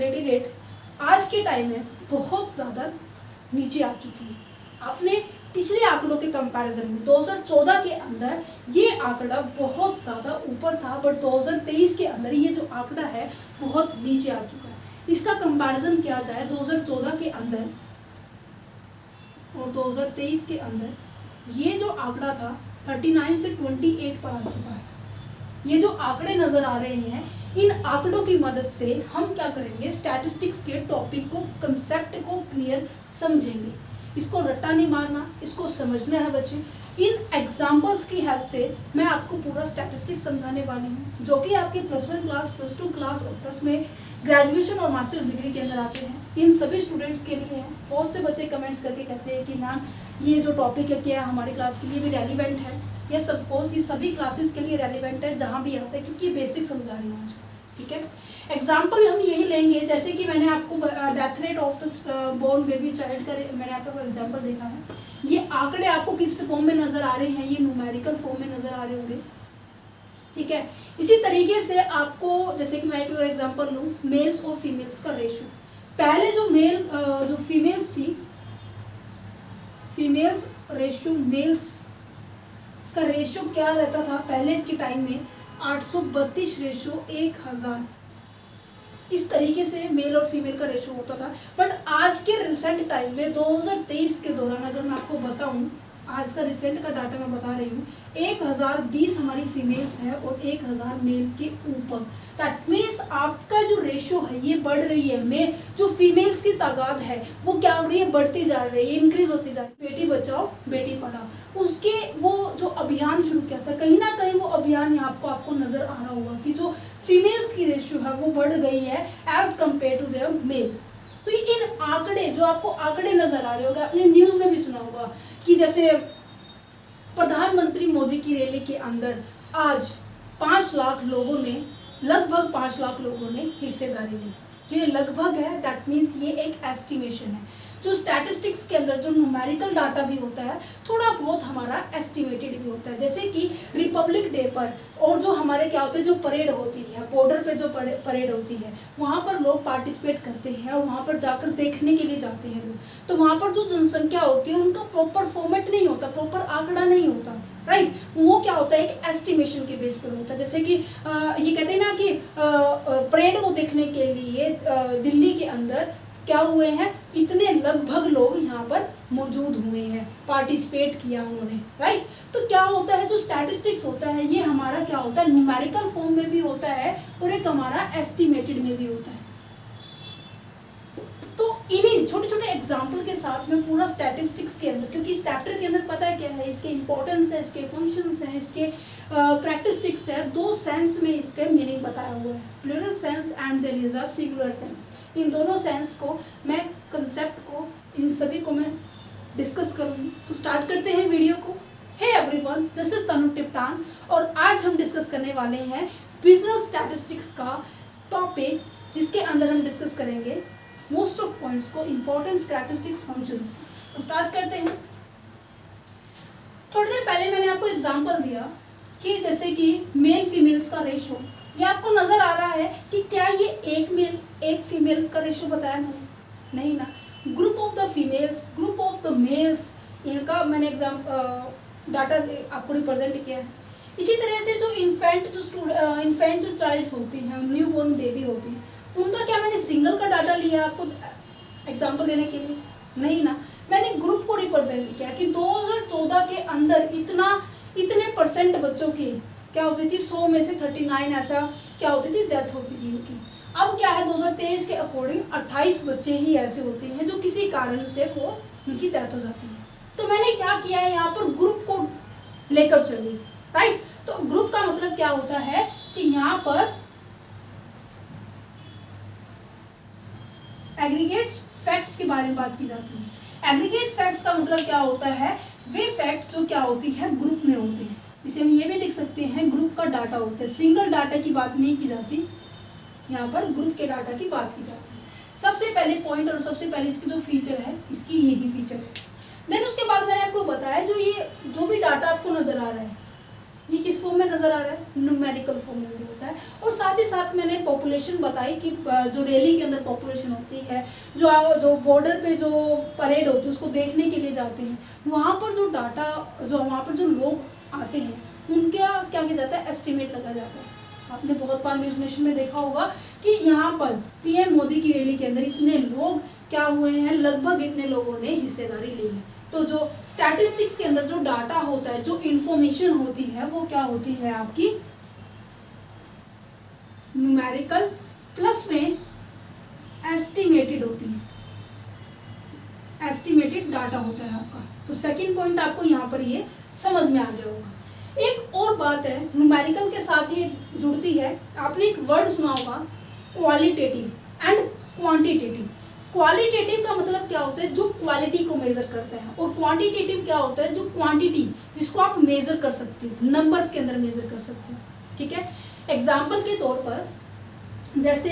Fertility rate आज के time में बहुत ज़्यादा नीचे आ चुकी है। आपने पिछले आंकड़ों के कंपैरिजन में 2014 के अंदर ये आंकड़ा बहुत ज़्यादा ऊपर था, बट 2023 के अंदर ये जो आंकड़ा है बहुत नीचे आ चुका है। इसका कंपैरिजन किया जाए 2014 के अंदर और 2023 के अंदर, ये जो आंकड़ा था 39 से 28 पर आ चुका है। ये जो आंकड़े नज़र आ रहे हैं, इन आंकड़ों की मदद से हम क्या करेंगे, स्टैटिस्टिक्स के टॉपिक को, कंसेप्ट को क्लियर समझेंगे। इसको रट्टा नहीं मारना, इसको समझना है बच्चे। इन एग्जाम्पल्स की हेल्प से मैं आपको पूरा स्टैटिस्टिक्स समझाने वाली हूँ, जो कि आपके +1 क्लास, +2 क्लास और प्लस में ग्रेजुएशन और मास्टर्स डिग्री के अंदर आते हैं। इन सभी स्टूडेंट्स के लिए हैं। बहुत से बच्चे कमेंट्स करके कहते हैं कि मैम ये जो टॉपिक है क्या हमारी क्लास के लिए भी रेलिवेंट है। यस ऑफ कोर्स, ये सभी क्लासेस के लिए रेलिवेंट है जहाँ भी आता है, क्योंकि बेसिक समझा रही हूँ आज। ठीक है, एग्जाम्पल हम यही लेंगे, जैसे कि मैंने आपको death rate of the born baby child का मैंने आपको एग्जाम्पल देखा है। ये आंकड़े आपको किस फॉर्म में नजर आ रहे हैं, ये न्यूमेरिकल फॉर्म में नजर आ रहे होंगे। ठीक है, इसी तरीके से आपको, जैसे कि मैं एक एग्जाम्पल लूँ, मेल्स और फीमेल्स का रेशियो। पहले जो फीमेल्स थी, फीमेल्स रेशियो मेल्स का रेशियो क्या रहता था पहले के टाइम में, 832 रेशियो 1000। इस तरीके से मेल और फीमेल का रेशियो होता था। बट आज के रिसेंट टाइम में 2023 के दौरान अगर मैं आपको बताऊं, आज का रिसेंट का डाटा मैं बता रही हूँ, 1020 हमारी फीमेल्स है और 1000 मेल के ऊपर। दैट मीन्स आपका जो रेशियो है ये बढ़ रही है। में जो फीमेल्स की तादाद है वो क्या हो रही है, बढ़ती जा रही है, इंक्रीज होती जा रही है। बेटी बचाओ बेटी पढ़ाओ, उसके वो जो अभियान शुरू किया था, कहीं ना कहीं वो अभियान यहाँ आपको नजर आ रहा होगा कि जो फीमेल्स की रेशियो है वो बढ़ गई है as compared to their male. तो इन आंकड़े, जो आपको आंकड़े नजर आ रहे होंगे, आपने न्यूज में भी सुना होगा कि जैसे प्रधानमंत्री मोदी की रैली के अंदर आज 5 लाख लोगों ने, लगभग 5 लाख लोगों ने हिस्सेदारी ली। जो ये लगभग है, दैट मीन्स ये एक एस्टिमेशन है। जो स्टैटिस्टिक्स के अंदर जो न्यूमेरिकल डाटा भी होता है, थोड़ा बहुत हमारा एस्टिमेटेड भी होता है। जैसे कि रिपब्लिक डे पर और जो हमारे क्या होते हैं, जो परेड होती है, बॉर्डर पे जो परेड होती है, वहाँ पर लोग पार्टिसिपेट करते हैं और वहाँ पर जाकर देखने के लिए जाते हैं लोग। तो वहाँ पर जो जनसंख्या होती है उनका प्रॉपर फॉर्मेट नहीं होता, प्रॉपर आंकड़ा नहीं होता, राइट। वो क्या होता है, एक एस्टिमेशन के बेस पर होता है। जैसे कि ये कहते हैं ना कि परेड को देखने के लिए दिल्ली के अंदर क्या हुए हैं, इतने लगभग लोग यहाँ पर मौजूद हुए हैं, पार्टिसिपेट किया उन्होंने, राइट। तो क्या होता है, जो स्टैटिस्टिक्स होता है ये हमारा क्या होता है, न्यूमेरिकल फॉर्म में भी होता है और एक हमारा एस्टिमेटेड में भी होता है। तो इन्हीं छोटे छोटे एग्जाम्पल के साथ में पूरा स्टैटिस्टिक्स के अंदर, क्योंकि इस चैप्टर के अंदर पता है क्या है, इसके इंपॉर्टेंस है, इसके फंक्शंस हैं, इसके करैक्टरिस्टिक्स है। 2 सेंस में इसका मीनिंग बताया हुआ है, plural sense and there is a singular sense. इन दोनों सेंस को मैं, कंसेप्ट को, इन सभी को मैं डिस्कस करूँगी। तो स्टार्ट करते हैं वीडियो को। हे एवरीवन, दिस इज तनु टिप्टान और आज हम डिस्कस करने वाले हैं बिजनेस स्टैटिस्टिक्स का टॉपिक, जिसके अंदर हम डिस्कस करेंगे मोस्ट ऑफ पॉइंट्स को, इंपॉर्टेंस, कैरेक्टरिस्टिक्स, फंक्शंस। तो स्टार्ट करते हैं। थोड़ी देर पहले मैंने आपको एग्जांपल दिया कि जैसे कि मेल फीमेल्स का रेशियो, ये आपको नजर आ रहा है कि क्या ये एक मेल एक फीमेल्स का रेशियो बताया मैंने, नहीं ना। Group of the females, group of the mails, इनका मैंने डाटा आपको रिप्रेजेंट किया है। इसी तरह से जो इन्फेंट जो चाइल्ड्स होती हैं, न्यू बोर्न बेबी होती हैं, उनका क्या मैंने सिंगल का डाटा लिया आपको एग्जाम्पल देने के लिए, नहीं ना। मैंने ग्रुप को रिप्रेजेंट किया कि 2014 के अंदर इतने परसेंट बच्चों की क्या होती थी, 100 में से 39 ऐसा क्या होती थी, डेथ होती थी उनकी। अब क्या है, 2023 के अकॉर्डिंग 28 बच्चे ही ऐसे होते हैं जो किसी कारण से वो उनकी डेथ हो जाती है। तो मैंने क्या किया है, यहाँ पर ग्रुप को लेकर चली, राइट। तो ग्रुप का मतलब क्या होता है कि यहाँ पर एग्रीगेट फैक्ट्स के बारे में बात की जाती है। एग्रीगेट फैक्ट्स का मतलब क्या होता है, वे फैक्ट्स जो क्या होती है, ग्रुप में होते हैं। इसे हम ये भी लिख सकते हैं, ग्रुप का डाटा होता है। सिंगल डाटा की बात नहीं की जाती, यहाँ पर ग्रुप के डाटा की बात की जाती है। सबसे पहले पॉइंट और सबसे पहले इसकी जो फीचर है, इसकी यही फीचर है। देन उसके बाद मैंने आपको बताया, जो भी डाटा आपको नजर आ रहा है, ये किस फॉर्म में नजर आ रहा है, न्यूमेरिकल फॉर्म में भी होता है। और साथ ही साथ मैंने पॉपुलेशन बताई कि जो रैली के अंदर पॉपुलेशन होती है, जो बॉर्डर पे जो परेड होती है उसको देखने के लिए जाते हैं, वहाँ पर जो डाटा, जो वहाँ पर जो लोग आते हैं उनका क्या किया जाता है, एस्टिमेट लगाया जाता है। आपने बहुत बार न्यूज़ नेशन में देखा होगा कि यहाँ पर पीएम मोदी की रैली के अंदर इतने लोग क्या हुए हैं, लगभग इतने लोगों ने हिस्सेदारी ली है। तो जो स्टैटिस्टिक्स के अंदर जो डाटा होता है, जो इंफॉर्मेशन होती है, वो क्या होती है आपकी न्यूमेरिकल प्लस में एस्टिमेटेड होती है, एस्टिमेटेड डाटा होता है आपका। तो सेकंड पॉइंट आपको यहाँ पर ये समझ में आ गया होगा। एक और बात है, न्यूमेरिकल के साथ ही जुड़ती है, आपने एक वर्ड सुना होगा क्वालिटेटिव एंड क्वांटिटेटिव। क्वालिटेटिव का मतलब क्या होता है, जो क्वालिटी को मेजर करता है, और क्वांटिटेटिव क्या होता है, जो क्वांटिटी जिसको आप मेजर कर सकते हो, नंबर्स के अंदर मेजर कर सकते हो। ठीक है, एग्जाम्पल के तौर पर जैसे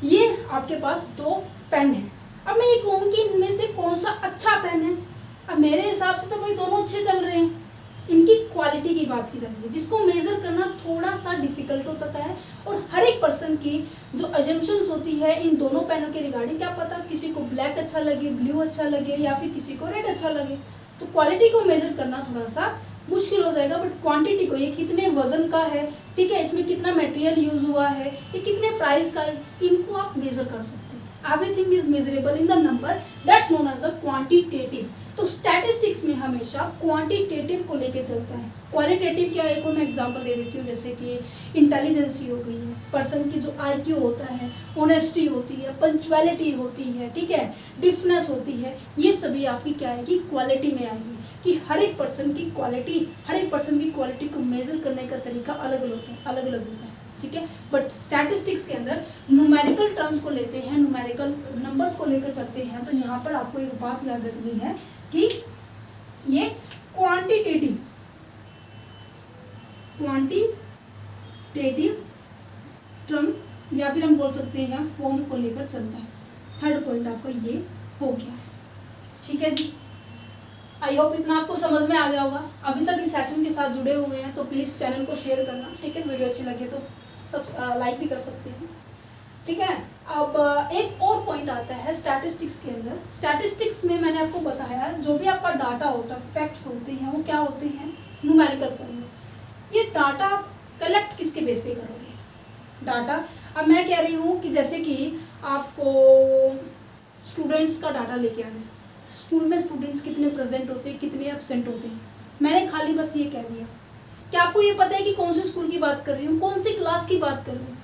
ये आपके पास 2 पेन है, अब मैं ये कहूँ कि इनमें से कौन सा अच्छा पेन है, अब मेरे हिसाब से तो भाई दोनों अच्छे चल रहे हैं, इनकी क्वालिटी की बात की जाती है, जिसको मेजर करना थोड़ा सा डिफिकल्ट होता है। और हर एक पर्सन की जो अजम्पशंस होती है इन दोनों पेनों के रिगार्डिंग, क्या पता किसी को ब्लैक अच्छा लगे, ब्लू अच्छा लगे, या फिर किसी को रेड अच्छा लगे, तो क्वालिटी को मेजर करना थोड़ा सा मुश्किल हो जाएगा। बट क्वांटिटी को, ये कितने वजन का है, ठीक है, इसमें कितना मटेरियल यूज हुआ है, ये कितने प्राइस का है, इनको आप मेजर कर सकते हैं। Everything is measurable in the number, that's known as a quantitative. तो स्टैटिस्टिक्स में हमेशा क्वांटिटेटिव को लेके चलता है। क्वालिटेटिव क्या है, एक और मैं एग्जांपल दे देती हूँ, जैसे कि इंटेलिजेंसी हो गई है, पर्सन की जो आईक्यू होता है, ऑनेस्टी होती है, पंक्चुअलिटी होती है, ठीक है, डिफनेस होती है, ये सभी आपकी क्या है कि क्वालिटी में आएगी। कि हर एक पर्सन की क्वालिटी को मेजर करने का तरीका अलग अलग होता है, ठीक है। बट स्टैटिस्टिक्स के अंदर न्यूमेरिकल टर्म्स को लेते हैं, न्यूमेरिकल नंबर्स को लेकर चलते हैं। तो यहाँ पर आपको एक बात याद रखनी है कि ये क्वांटिटेटिव टर्म या फिर हम बोल सकते हैं फॉर्म को लेकर चलता है। थर्ड पॉइंट आपको ये हो गया है, ठीक है जी। आई होप इतना आपको समझ में आ गया होगा। अभी तक इस सेशन के साथ जुड़े हुए हैं तो प्लीज़ चैनल को शेयर करना, ठीक है। वीडियो अच्छी लगे तो सब लाइक भी कर सकते हैं, ठीक है। अब एक और पॉइंट आता है स्टैटिस्टिक्स के अंदर। स्टैटिस्टिक्स में मैंने आपको बताया जो भी आपका डाटा होता है, फैक्ट्स होते हैं, वो क्या होते हैं, न्यूमेरिकल फॉर्म में। ये डाटा आप कलेक्ट किसके बेस पे करोगे, डाटा। अब मैं कह रही हूँ कि जैसे कि आपको स्टूडेंट्स का डाटा लेके आना है, स्कूल में स्टूडेंट्स कितने प्रेजेंट होते हैं, कितने एब्सेंट होते हैं, मैंने खाली बस ये कह दिया। क्या आपको ये पता है कि कौन से स्कूल की बात कर रही हूँ, कौन सी क्लास की बात कर रही हूँ।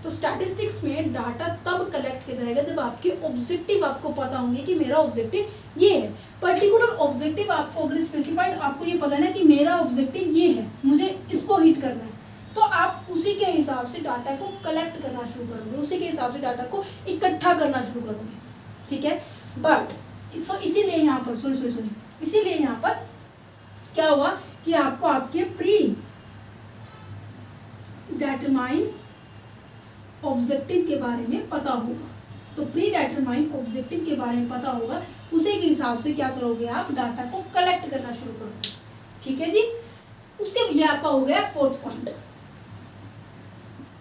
तो स्टैटिस्टिक्स में डाटा तब कलेक्ट किया जाएगा जब आपके ऑब्जेक्टिव आपको पता होंगे कि मेरा ऑब्जेक्टिव ये है, पर्टिकुलर ऑब्जेक्टिव आपको अगर स्पेसिफाइड, आपको ये पता है ना कि मेरा ऑब्जेक्टिव ये है, मुझे इसको हिट करना है, तो आप उसी के हिसाब से डाटा को कलेक्ट करना शुरू करोगे, उसी के हिसाब से डाटा को इकट्ठा करना शुरू करोगे, ठीक है। बट इसीलिए यहाँ पर सुनिए, इसीलिए यहाँ पर क्या हुआ कि आपको आपके प्री डिटरमाइन ऑब्जेक्टिव के बारे में पता होगा। तो प्री डिटरमाइन ऑब्जेक्टिव के बारे में पता होगा, उसी के हिसाब से क्या करोगे, आप डाटा को कलेक्ट करना शुरू करोगे, ठीक है जी। उसके ये आपका हो गया फोर्थ पॉइंट,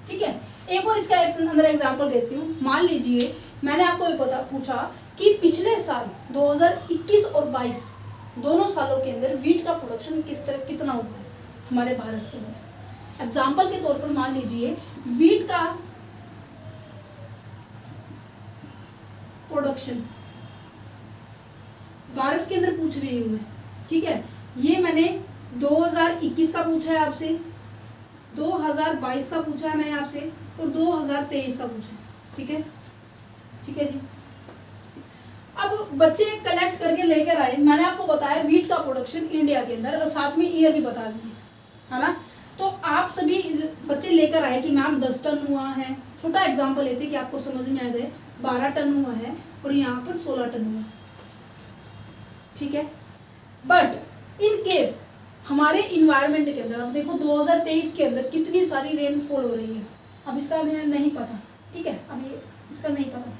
ठीक है। एक और इसका अंदर एग्जांपल देती हूँ। मान लीजिए मैंने आपको ये पूछा कि पिछले साल 2021 और 22 दोनों सालों के अंदर वीट का प्रोडक्शन कितना हुआ है हमारे भारत के अंदर। एग्जाम्पल के तौर पर मान लीजिए वीट का प्रोडक्शन भारत के अंदर पूछ रही हूँ मैं, ठीक है। ये मैंने 2021 का पूछा है आपसे, 2022 का पूछा है मैंने आपसे, और 2023 का पूछा है, ठीक है, ठीक है जी। अब बच्चे कलेक्ट करके लेकर आए, मैंने आपको बताया वीट का प्रोडक्शन इंडिया के अंदर, और साथ में ईयर भी बता दिए, है ना। तो आप सभी बच्चे लेकर आए कि मैम 10 टन हुआ है, छोटा एग्जांपल लेते कि आपको समझ में आ जाए, 12 टन हुआ है और यहाँ पर 16 टन हुआ, ठीक है। बट इन केस हमारे इन्वायरमेंट के अंदर, अब देखो 2023 के अंदर कितनी सारी रेनफॉल हो रही है, अब इसका हमें नहीं पता, ठीक है, अब ये इसका नहीं पता।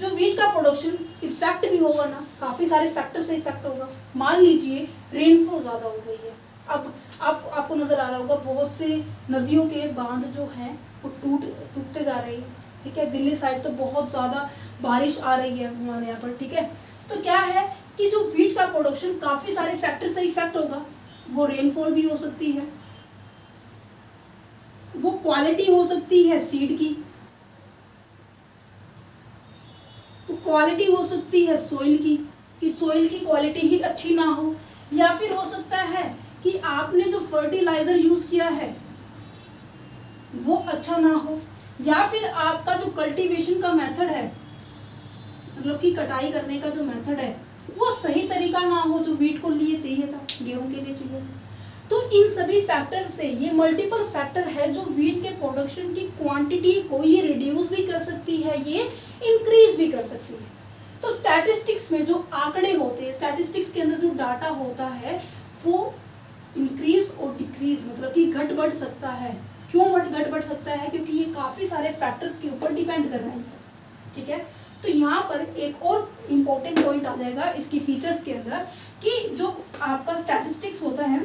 जो वीट का प्रोडक्शन इफेक्ट भी होगा ना, काफ़ी सारे फैक्टर से इफेक्ट होगा। मान लीजिए रेनफॉल ज़्यादा हो गई है, अब आपको नज़र आ रहा होगा बहुत से नदियों के बांध जो हैं वो टूटते जा रहे हैं, ठीक है। दिल्ली साइड तो बहुत ज़्यादा बारिश आ रही है हमारे यहाँ पर, ठीक है। तो क्या है कि जो वीट का प्रोडक्शन काफ़ी सारे फैक्टर से इफेक्ट होगा। वो रेनफॉल भी हो सकती है, वो क्वालिटी हो सकती है सीड की, तो क्वालिटी हो सकती है सोइल की, कि सोइल की क्वालिटी ही अच्छी ना हो, या फिर हो सकता है कि आपने जो फर्टिलाइजर यूज किया है वो अच्छा ना हो, या फिर आपका जो कल्टीवेशन का मेथड है, मतलब कि कटाई करने का जो मेथड है वो सही तरीका ना हो जो वीट को लिए चाहिए था, गेहूं के लिए चाहिए था। तो इन सभी फैक्टर से, ये मल्टीपल फैक्टर है जो वीट के प्रोडक्शन की क्वांटिटी को ये रिड्यूस भी कर सकती है, ये इंक्रीज भी कर सकती है। तो स्टैटिस्टिक्स में जो आंकड़े होते हैं, स्टैटिस्टिक्स के अंदर जो डाटा होता है वो इंक्रीज और डिक्रीज, मतलब कि घट बढ़ सकता है। क्यों घट बढ़ सकता है? क्योंकि ये काफ़ी सारे फैक्टर्स के ऊपर डिपेंड कर रहा है, ठीक है। तो यहाँ पर एक और इम्पोर्टेंट पॉइंट आ जाएगा इसकी फीचर्स के अंदर, कि जो आपका स्टैटिस्टिक्स होता है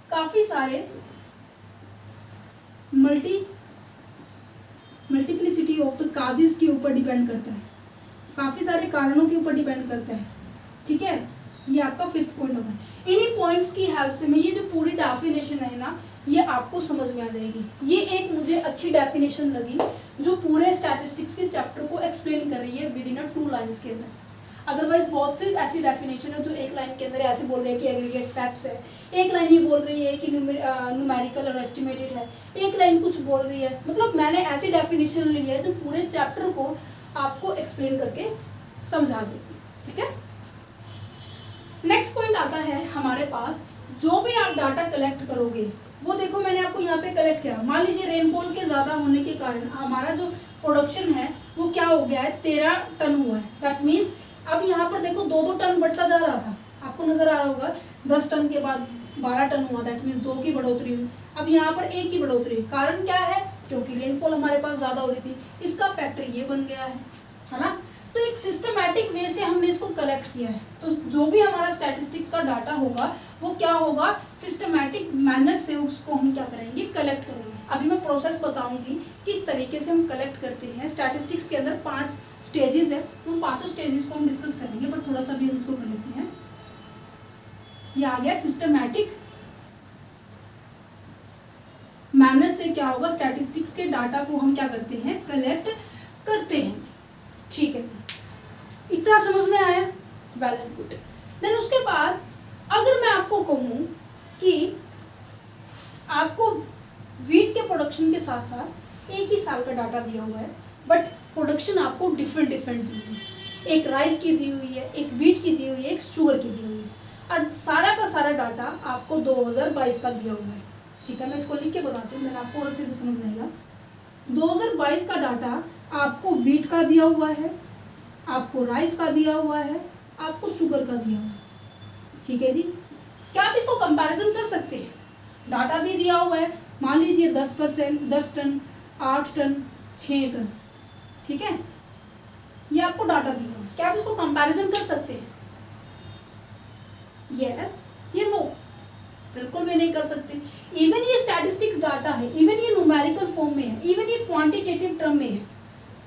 काफ़ी सारे मल्टीप्लिसिटी ऑफ द काजेस के ऊपर डिपेंड करता है, काफ़ी सारे कारणों के ऊपर डिपेंड करता है, ठीक है। ये आपका 5th पॉइंट होगा। इन्हीं पॉइंट्स की हेल्प से मैं ये जो पूरी डेफिनेशन है ना, ये आपको समझ में आ जाएगी। ये एक मुझे अच्छी डेफिनेशन लगी जो पूरे स्टैटिस्टिक्स के चैप्टर को एक्सप्लेन कर रही है विद इन 2 लाइन्स के अंदर। अदरवाइज बहुत सी ऐसी डेफिनेशन है जो एक लाइन के अंदर ऐसे बोल रही है कि एग्रीगेट फैक्ट्स है, एक लाइन ये बोल रही है कि न्यूमेरिकल और एस्टिमेटेड है, एक लाइन कुछ बोल रही है। मतलब मैंने ऐसी डेफिनेशन ली है जो पूरे चैप्टर को आपको एक्सप्लेन करके समझा देगी, ठीक है। नेक्स्ट पॉइंट आता है हमारे पास, जो भी आप डाटा कलेक्ट करोगे वो देखो मैंने आपको यहाँ पे कलेक्ट किया। मान लीजिए रेनफॉल के ज़्यादा होने के कारण हमारा जो प्रोडक्शन है वो क्या हो गया है, 13 टन हुआ है। दैट मीन्स अब यहाँ पर देखो 2-2 टन बढ़ता जा रहा था, आपको नजर आ रहा होगा। 10 टन के बाद 12 टन हुआ, दैट मीन्स 2 की बढ़ोतरी हुई। अब यहाँ पर 1 की बढ़ोतरी हुई। कारण क्या है? क्योंकि रेनफॉल हमारे पास ज़्यादा हो रही थी, इसका फैक्टर ये बन गया है ना। तो एक सिस्टमैटिक वे से हमने इसको कलेक्ट किया है। तो जो भी हमारा स्टैटिस्टिक्स का डाटा होगा वो क्या होगा, सिस्टमैटिक मैनर से उसको हम क्या करेंगे, कलेक्ट करेंगे। अभी मैं प्रोसेस बताऊंगी किस तरीके से हम कलेक्ट करते हैं। स्टैटिस्टिक्स के अंदर 5 स्टेजेस है, उन 5 स्टेजेस को हम डिस्कस करेंगे, बट थोड़ा सा भी हम इसको कर लेते हैं। ये आ गया सिस्टमैटिक मैनर से क्या होगा, स्टैटिस्टिक्स के डाटा को हम क्या करते हैं, कलेक्ट करते हैं। ठीक है जी, इतना समझ में आया? Well and good. देन उसके बाद अगर मैं आपको कहूँ कि आपको वीट के प्रोडक्शन के साथ साथ एक ही साल का डाटा दिया हुआ है, बट प्रोडक्शन आपको डिफरेंट दी है। एक राइस की दी हुई है, एक वीट की दी हुई है, एक शुगर की दी हुई है, और सारा का सारा डाटा आपको 2022 का दिया हुआ है। ठीक है, मैं इसको लिख के बताती हूँ, देन आपको और अच्छे से समझ में आएगा। 2022 का डाटा आपको वीट का दिया हुआ है, आपको राइस का दिया हुआ है, आपको शुगर का दिया हुआ है। ठीक है जी, क्या आप इसको कंपैरिजन कर सकते हैं? डाटा भी दिया हुआ है, मान लीजिए 10%, 10 टन, 8 टन, 6 टन, ठीक है, ये आपको डाटा दिया हुआ है। क्या आप इसको कंपैरिजन कर सकते हैं? यस या नो? बिल्कुल भी नहीं कर सकते। इवन ये स्टैटिस्टिक्स डाटा है, इवन ये न्यूमेरिकल फॉर्म में है, इवन ये क्वांटिटेटिव टर्म में है,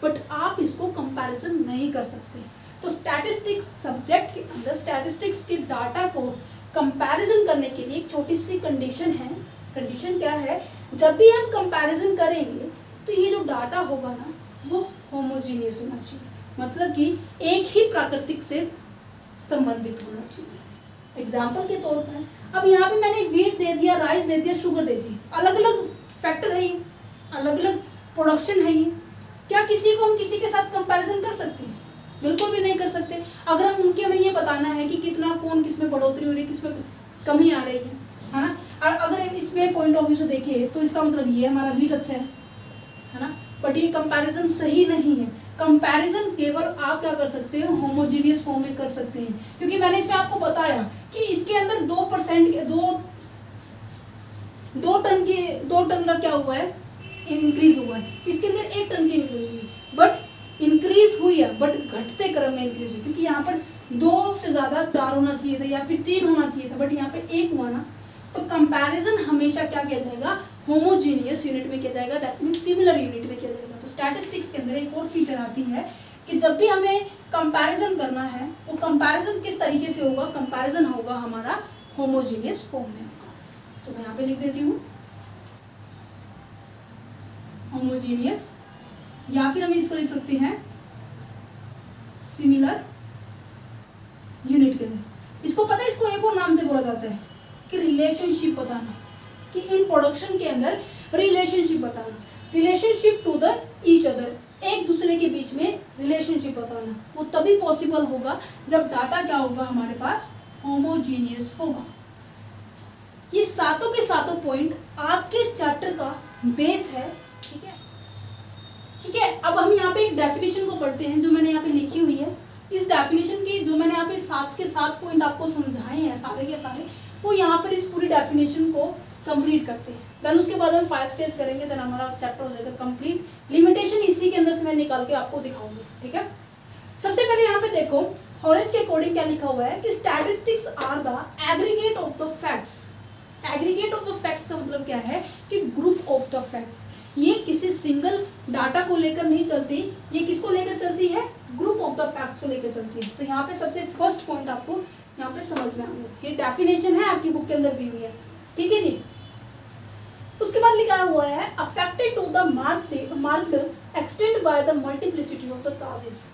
बट आप इसको कंपैरिजन नहीं कर सकते। तो स्टैटिस्टिक्स सब्जेक्ट के अंदर स्टैटिस्टिक्स के डाटा को कंपैरिजन करने के लिए एक छोटी सी कंडीशन है। कंडीशन क्या है? जब भी हम कंपैरिजन करेंगे तो ये जो डाटा होगा ना वो होमोजीनियस होना चाहिए, मतलब कि एक ही प्राकृतिक से संबंधित होना चाहिए। एग्जाम्पल के तौर पर अब यहाँ पे मैंने वीट दे दिया, राइस दे दिया, शुगर दे दी, अलग अलग फैक्टर है ये, अलग अलग प्रोडक्शन है ये। क्या किसी को हम किसी के साथ कंपैरिजन कर सकते हैं? बिल्कुल भी नहीं कर सकते। अगर हम उनके हमें ये बताना है कि कितना कौन किसमें बढ़ोतरी हो रही है, किसमें कमी आ रही है ना। और अगर इसमें पॉइंट ऑफ व्यू से देखें तो इसका मतलब ये हमारा वीट अच्छा है ना, बट ये कंपैरिजन सही नहीं है। कंपैरिजन केवल आप क्या कर सकते हैं, होमोजीनियस फॉर्म में कर सकते हैं, क्योंकि मैंने इसमें आपको बताया कि इसके अंदर 2% के 2 टन का क्या हुआ है, इंक्रीज हुआ है। इसके अंदर 1 टन की इंक्रीज हुई, बट इंक्रीज हुई है बट घटते क्रम में इंक्रीज हुई, क्योंकि यहाँ पर 2 से ज़्यादा 4 होना चाहिए था या फिर 3 होना चाहिए था, बट यहाँ पे 1 हुआ ना, तो कंपैरिजन हमेशा क्या किया जाएगा, होमोजीनियस यूनिट में किया जाएगा, दैट मींस सिमिलर यूनिट में किया जाएगा। तो स्टैटिस्टिक्स के अंदर एक और फीचर आती है कि जब भी हमें कंपैरिजन करना है, वो कंपैरिजन किस तरीके से होगा, कंपैरिजन होगा हमारा होमोजीनियस फॉर्म में होगा। तो मैं यहाँ पे लिख देती हूँ होमोजीनियस, या फिर हम इसको लिख सकते हैं सिमिलर यूनिट के अंदर। इसको पता है, इसको एक और नाम से बोला जाता है कि रिलेशनशिप बताना, कि इन प्रोडक्शन के अंदर रिलेशनशिप बताना, relationship to the each other, एक दूसरे के बीच में रिलेशनशिप बताना। वो तभी पॉसिबल होगा जब डाटा क्या होगा हमारे पास, होमोजीनियस होगा। ये सातों के सातों पॉइंट आपके चैप्टर का बेस है, ठीक है। ठीक है, अब हम यहाँ पे एक डेफिनेशन को पढ़ते हैं जो मैंने यहाँ पे लिखी हुई है। इस डेफिनेशन की जो मैंने यहाँ पे 7 के 7 पॉइंट आपको समझाए हैं सारे के सारे, वो यहाँ पर इस पूरी डेफिनेशन को कंप्लीट करते हैं। देन उसके बाद हम 5 स्टेज करेंगे, देन हमारा चैप्टर हो जाएगा कंप्लीट। लिमिटेशन इसी के अंदर से मैं निकाल के आपको दिखाऊंगी, ठीक है। सबसे पहले यहाँ पे देखो, हॉरेज के अकॉर्डिंग क्या लिखा हुआ है कि statistics are the aggregate of the facts. Aggregate of the facts का मतलब क्या है कि ग्रुप ऑफ द फैक्ट्स। ये किसी सिंगल डाटा को लेकर नहीं चलती, ये किसको लेकर चलती है, ग्रुप ऑफ द फैक्ट्स को लेकर चलती है। तो यहाँ पे सबसे फर्स्ट पॉइंट आपको यहाँ पे समझ में आ गया, ये डेफिनेशन है आपकी बुक के अंदर दी हुई है, ठीक है जी। उसके बाद लिखा हुआ है affected to the marked extend by the multiplicity of the causes.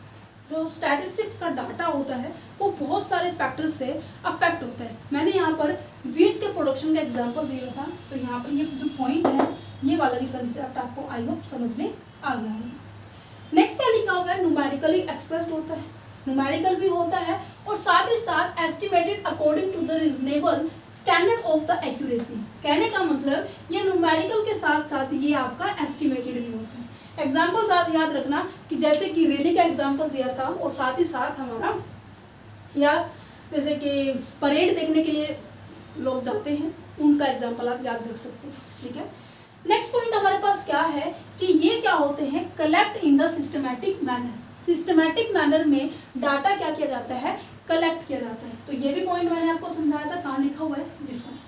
जो स्टैटिस्टिक्स का डाटा होता है वो बहुत सारे फैक्टर्स से अफेक्ट होता है। मैंने यहाँ पर वीट के प्रोडक्शन का एग्जांपल दिया था, तो यहाँ पर ये जो पॉइंट है, ये वाला भी कंसेप्ट आपको आई होप समझ में आ गया होगा। नेक्स्ट क्या लिखा हुआ है, न्यूमेरिकली एक्सप्रेस्ड होता है, न्यूमेरिकल भी होता है, और साथ ही साथ estimated according to the reasonable standard of the accuracy. कहने का मतलब ये न्यूमेरिकल के साथ साथ ये आपका एस्टिमेटेड भी होता है। एग्जाम्पल साथ याद रखना कि जैसे कि रेली का एग्जाम्पल दिया था, और साथ ही साथ हमारा या जैसे कि परेड देखने के लिए लोग जाते हैं, उनका एग्जाम्पल आप याद रख सकते हैं, ठीक है। नेक्स्ट पॉइंट हमारे पास क्या है कि ये क्या होते हैं, collect in the systematic manner. Systematic manner में डाटा क्या किया जाता है, कलेक्ट किया जाता है। तो ये भी पॉइंट मैंने आपको समझाया था, कहाँ लिखा हुआ है, दिस वन,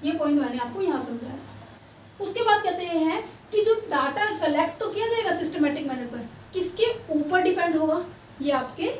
ये पॉइंट मैंने आपको यहाँ समझाया था। उसके बाद कहते हैं कि जो डाटा कलेक्ट तो किया जाएगा सिस्टमैटिक मैनर पर, किसके ऊपर डिपेंड होगा, ये आपके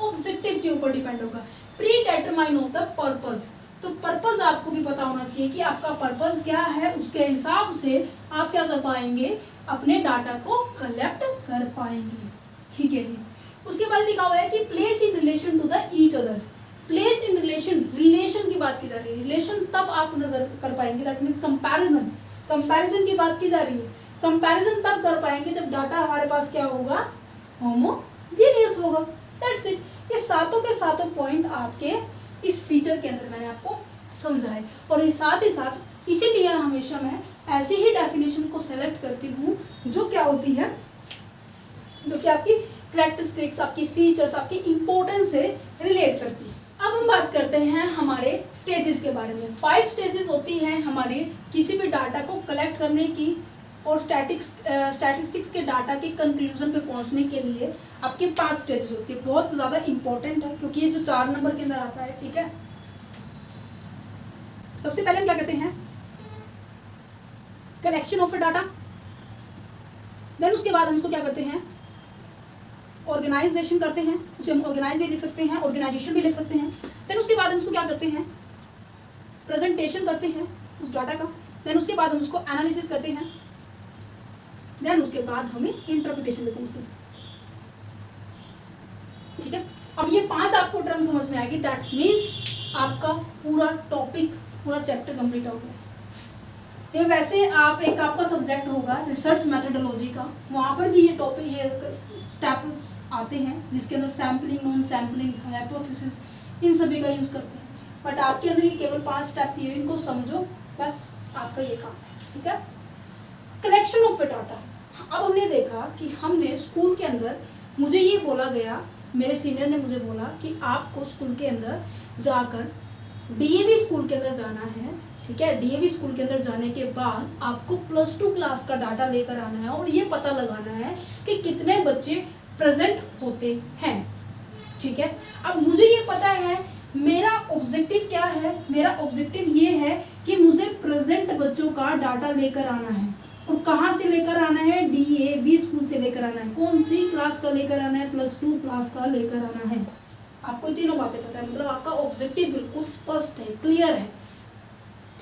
ऑब्जेक्टिव के ऊपर डिपेंड होगा। Pre determine of the purpose, तो पर्पस आपको भी पता होना चाहिए कि आपका पर्पस क्या है, उसके हिसाब से आप क्या कर पाएंगे, अपने डाटा को कलेक्ट कर पाएंगे, ठीक है जी। उसके बाद लिखा हुआ है कि place in relation to the each other. Place in relation, relation की बात की जा रही है, रिलेशन तब आप नजर कर पाएंगे, दैट मीन्स कंपैरिजन, कंपैरिजन की बात की जा रही है। कंपैरिजन तब कर पाएंगे जब डाटा हमारे पास क्या होगा, होमोजीनियस होगा, दैट्स इट। ये सातों के सातों पॉइंट आपके इस फीचर के अंदर मैंने आपको समझाए, और ये साथ ही साथ इसीलिए हमेशा मैं ऐसी ही डेफिनेशन को सेलेक्ट करती हूँ जो क्या होती है, जो कि आपकी कैरेक्टरिस्टिक्स, आपकी फीचर्स, आपकी इंपॉर्टेंस से रिलेट करती है। अब हम बात करते हैं हमारे स्टेजेस के बारे में। 5 स्टेजेस होती हैं हमारी किसी भी डाटा को कलेक्ट करने की, और स्टैटिस्टिक्स के डाटा के कंक्लूजन पे पहुंचने के लिए आपके 5 स्टेजेस होती है। बहुत ज़्यादा इंपॉर्टेंट है क्योंकि ये जो 4 नंबर के अंदर आता है, ठीक है। सबसे पहले हम क्या करते हैं, कलेक्शन ऑफ डाटा, देन उसके बाद हम इसको क्या करते हैं, ऑर्गेनाइजेशन करते हैं, उसे हम ऑर्गेनाइज भी लिख सकते हैं, ऑर्गेनाइजेशन भी लिख सकते हैं। देन उसके बाद हम उसको क्या करते हैं, प्रेजेंटेशन करते हैं उस डाटा का। देन उसके बाद हम उसको एनालिसिस करते हैं, देन उसके बाद हमें इंटरप्रिटेशन पे पहुंचते हैं, ठीक है। अब ये 5 आपको टर्म समझ में आएगी, दैट मीन्स आपका पूरा टॉपिक, पूरा चैप्टर कंप्लीट हो गया। ये वैसे आप एक आपका सब्जेक्ट होगा रिसर्च मेथोडोलॉजी का, वहाँ पर भी ये टॉपिक, ये स्टेप्स आते हैं जिसके अंदर सैम्पलिंग, नॉन सैम्पलिंग, हाइपोथेसिस, इन सभी का यूज़ करते हैं। बट आपके अंदर ये केवल 5 स्टेप दिए, इनको समझो, बस आपका ये काम है, ठीक है। Collection of data. अब हमने देखा कि हमने स्कूल के अंदर, मुझे ये बोला गया, मेरे सीनियर ने मुझे बोला कि आपको स्कूल के अंदर जाकर डीएवी स्कूल के अंदर जाना है, ठीक है। डीएवी स्कूल के अंदर जाने के बाद आपको +2 क्लास का डाटा लेकर आना है और ये पता लगाना है कि कितने बच्चे प्रेजेंट होते हैं, ठीक है। अब मुझे ये पता है मेरा ऑब्जेक्टिव क्या है, मेरा ऑब्जेक्टिव ये है कि मुझे प्रेजेंट बच्चों का डाटा लेकर आना है, और कहाँ से लेकर आना है, DAV स्कूल से लेकर आना है। कौन सी क्लास का लेकर आना है, +2 क्लास का लेकर आना है। आपको तीनों बातें पता है, मतलब आपका ऑब्जेक्टिव बिल्कुल स्पष्ट है, क्लियर है,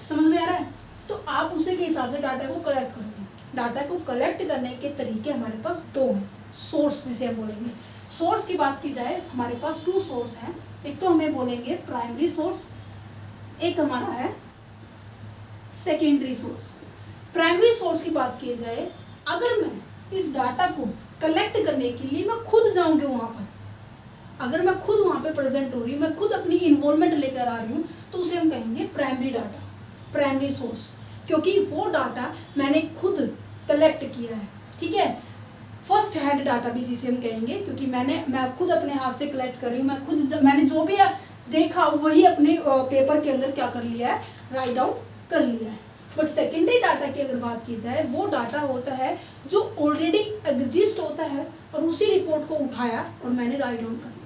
समझ में आ रहा है। तो आप उसी के हिसाब से डाटा को कलेक्ट करोगे। डाटा को कलेक्ट करने के तरीके हमारे पास दो हैं, सोर्स जिसे हम बोलेंगे। सोर्स की बात की जाए, हमारे पास 2 सोर्स हैं। एक तो हमें बोलेंगे प्राइमरी सोर्स, एक हमारा है सेकेंडरी सोर्स। प्राइमरी सोर्स की बात की जाए, अगर मैं इस डाटा को कलेक्ट करने के लिए मैं खुद जाऊंगी वहाँ पर, अगर मैं खुद वहाँ पे प्रेजेंट हो रही हूँ, मैं खुद अपनी इन्वॉल्वमेंट लेकर आ रही हूँ, तो उसे हम कहेंगे प्राइमरी डाटा, प्राइमरी सोर्स, क्योंकि वो डाटा मैंने खुद कलेक्ट किया है। ठीक है, फर्स्ट हैंड डाटा भी जिसे हम कहेंगे, क्योंकि मैं खुद अपने हाथ से कलेक्ट कर रही हूँ, मैंने जो भी देखा वही अपने पेपर के अंदर क्या कर लिया है, राइट डाउन कर लिया है। बट सेकेंडरी डाटा की अगर बात की जाए, वो डाटा होता है जो ऑलरेडी एग्जिस्ट होता है, और उसी रिपोर्ट को उठाया और मैंने राइट डाउन कर लिया।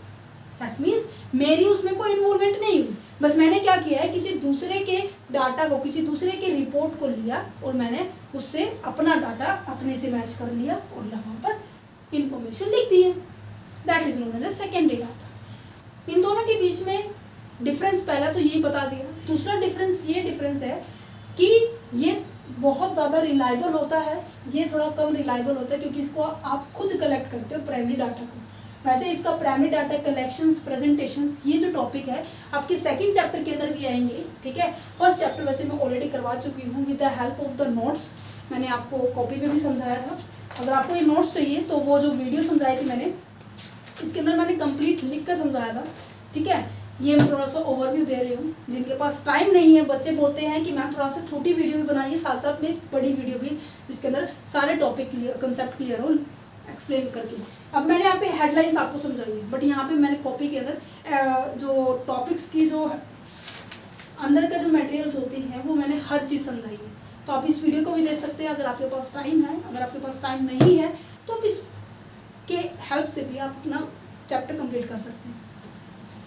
दैट मीन्स मेरी उसमें कोई इन्वॉल्वमेंट नहीं हुई, बस मैंने क्या किया है, किसी दूसरे के डाटा को, किसी दूसरे के रिपोर्ट को लिया और मैंने उससे अपना डाटा अपने से मैच कर लिया और वहाँ पर इंफॉर्मेशन लिख दी है। That is known as secondary data. इन दोनों के बीच में डिफरेंस पहला तो यही बता दिया। दूसरा डिफरेंस ये डिफरेंस है कि ये बहुत ज़्यादा रिलायबल होता है, ये थोड़ा कम रिलायबल होता है, क्योंकि इसको आप खुद कलेक्ट करते हो प्राइमरी डाटा को। वैसे इसका प्राइमरी डाटा कलेक्शंस, प्रेजेंटेशंस, ये जो टॉपिक है आपके सेकंड चैप्टर के अंदर भी आएंगे। ठीक है, फर्स्ट चैप्टर वैसे मैं ऑलरेडी करवा चुकी हूँ with the help of the notes, मैंने आपको कॉपी पे भी समझाया था। अगर आपको ये नोट्स चाहिए तो वो जो वीडियो समझाई थी मैंने, इसके अंदर मैंने कंप्लीट लिख कर समझाया था। ठीक है, ये मैं थोड़ा सा ओवरव्यू दे रही हूँ। जिनके पास टाइम नहीं है, बच्चे बोलते हैं कि मैम थोड़ा सा छोटी वीडियो भी बनाइए, साथ साथ में एक बड़ी वीडियो भी, जिसके अंदर सारे टॉपिक क्लियर, कंसेप्ट क्लियर हो, एक्सप्लेन करके। अब मैंने यहाँ पे हेडलाइंस आपको समझाई है, बट यहाँ पे मैंने कॉपी के अंदर जो टॉपिक्स की जो अंदर का जो मटेरियल्स होती हैं वो मैंने हर चीज़ समझाई है। तो आप इस वीडियो को भी देख सकते हैं अगर आपके पास टाइम है। अगर आपके पास टाइम नहीं है तो आप इसके हेल्प से भी आप अपना चैप्टर कंप्लीट कर सकते हैं।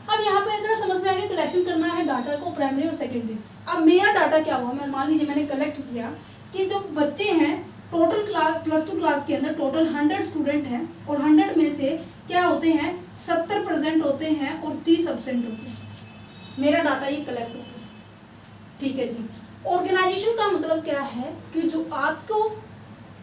अब यहाँ पे इतना समझ में आ गया, कलेक्शन करना है डाटा को प्राइमरी और सेकेंडरी। अब मेरा डाटा क्या हुआ, मैं मान लीजिए मैंने कलेक्ट किया कि जो बच्चे हैं टोटल क्लास +2 क्लास के अंदर टोटल 100 स्टूडेंट हैं, और 100 में से क्या होते हैं 70 प्रेजेंट होते हैं और 30 एब्सेंट होते हैं। मेरा डाटा ये कलेक्ट होता है। ठीक है जी। ऑर्गेनाइजेशन का मतलब क्या है कि जो आपको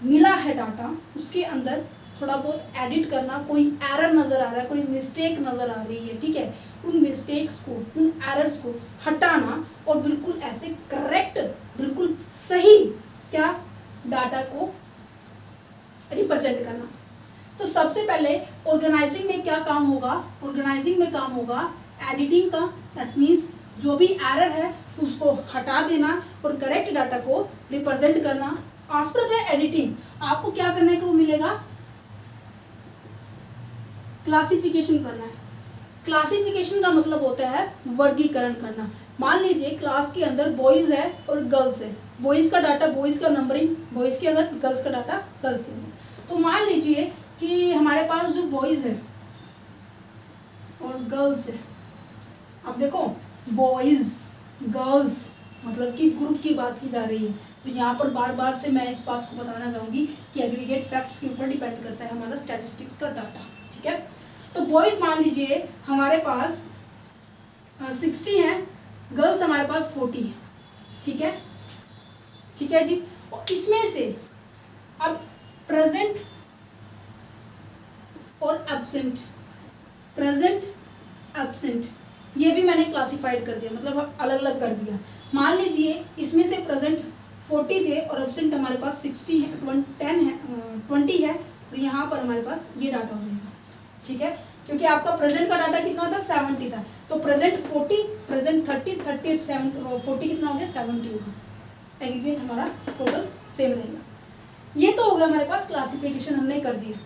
मिला है डाटा, उसके अंदर थोड़ा बहुत एडिट करना, कोई एरर नज़र आ रहा है, कोई मिस्टेक नज़र आ रही है, ठीक है, उन मिस्टेक्स को, उन एरर्स को हटाना और बिल्कुल ऐसे करेक्ट, बिल्कुल सही क्या डाटा को रिप्रेजेंट करना। तो सबसे पहले ऑर्गेनाइजिंग में क्या काम होगा, ऑर्गेनाइजिंग में काम होगा एडिटिंग का। दैट मीन्स जो भी एरर है उसको हटा देना और करेक्ट डाटा को रिप्रेजेंट करना। आफ्टर द एडिटिंग आपको क्या करने को मिलेगा, क्लासिफिकेशन करना है। क्लासिफिकेशन का मतलब होता है वर्गीकरण करना। मान लीजिए क्लास के अंदर बॉयज़ है और गर्ल्स है, बॉयज़ का डाटा बॉयज़ का नंबरिंग बॉयज़ के अंदर, गर्ल्स का डाटा गर्ल्स के अंदर। तो मान लीजिए कि हमारे पास जो बॉयज़ है और गर्ल्स है, अब देखो बॉयज़ गर्ल्स मतलब कि ग्रुप की बात की जा रही है। तो यहाँ पर बार बार से मैं इस बात को बताना चाहूँगी कि एग्रीगेट फैक्ट्स के ऊपर डिपेंड करता है हमारा स्टैटिस्टिक्स का डाटा। ठीक है, तो बॉयज़ मान लीजिए हमारे पास 60 है, गर्ल्स हमारे पास 40 है। ठीक है, ठीक है जी। और इसमें से अब प्रेजेंट और एब्सेंट, प्रेजेंट एब्सेंट ये भी मैंने क्लासिफाइड कर दिया, मतलब अलग अलग कर दिया। मान लीजिए इसमें से प्रेजेंट 40 थे और एब्सेंट हमारे पास 60 है, 20 है, और यहाँ पर हमारे पास ये डाटा हो जाएगा। ठीक है, क्योंकि आपका प्रेजेंट का डाटा कितना था 70 था, तो प्रेजेंट 40, प्रेजेंट 30, 30 40 कितना हो गया 70 होगा। एग्रीगेट हमारा टोटल सेम रहेगा। ये तो हो गया हमारे पास क्लासिफिकेशन हमने कर दिया।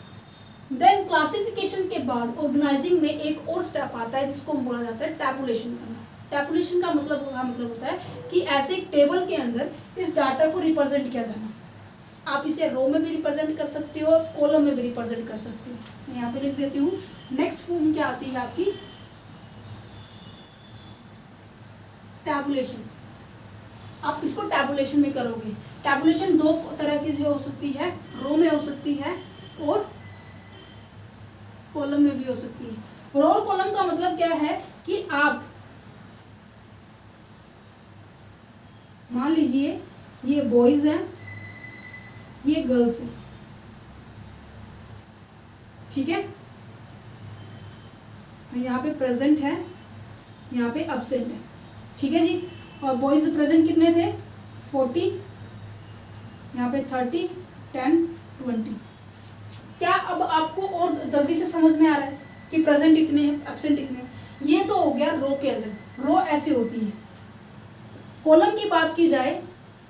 देन क्लासिफिकेशन के बाद ऑर्गेनाइजिंग में एक और स्टेप आता है जिसको बोला जाता है टैबुलेशन करना। टैबुलेशन का मतलब होता है कि ऐसे एक टेबल के अंदर इस डाटा को रिप्रेजेंट किया जाना। आप इसे रो में भी रिप्रेजेंट कर सकते हो और कॉलम में भी रिप्रेजेंट कर सकते हो। मैं यहाँ पे लिख देती हूँ। नेक्स्ट फॉर्म क्या आती है आपकी, टैबुलेशन। आप इसको टैबुलेशन में करोगे। टैबुलेशन दो तरह की से हो सकती है, रो में हो सकती है और कॉलम में भी हो सकती है। रो और कॉलम का मतलब क्या है कि आप मान लीजिए ये बॉयज हैं, ये गर्ल्स हैं, ठीक है, यहाँ पे प्रेजेंट है, यहाँ पे अब्सेंट है, ठीक है जी। और बॉयज प्रेजेंट कितने थे 40, यहाँ पे 30, 10, 20। क्या अब आपको और जल्दी से समझ में आ रहा है कि प्रेजेंट इतने हैं, एब्सेंट इतने हैं? ये तो हो गया रो के अंदर। रो ऐसे होती है। कॉलम की बात की जाए,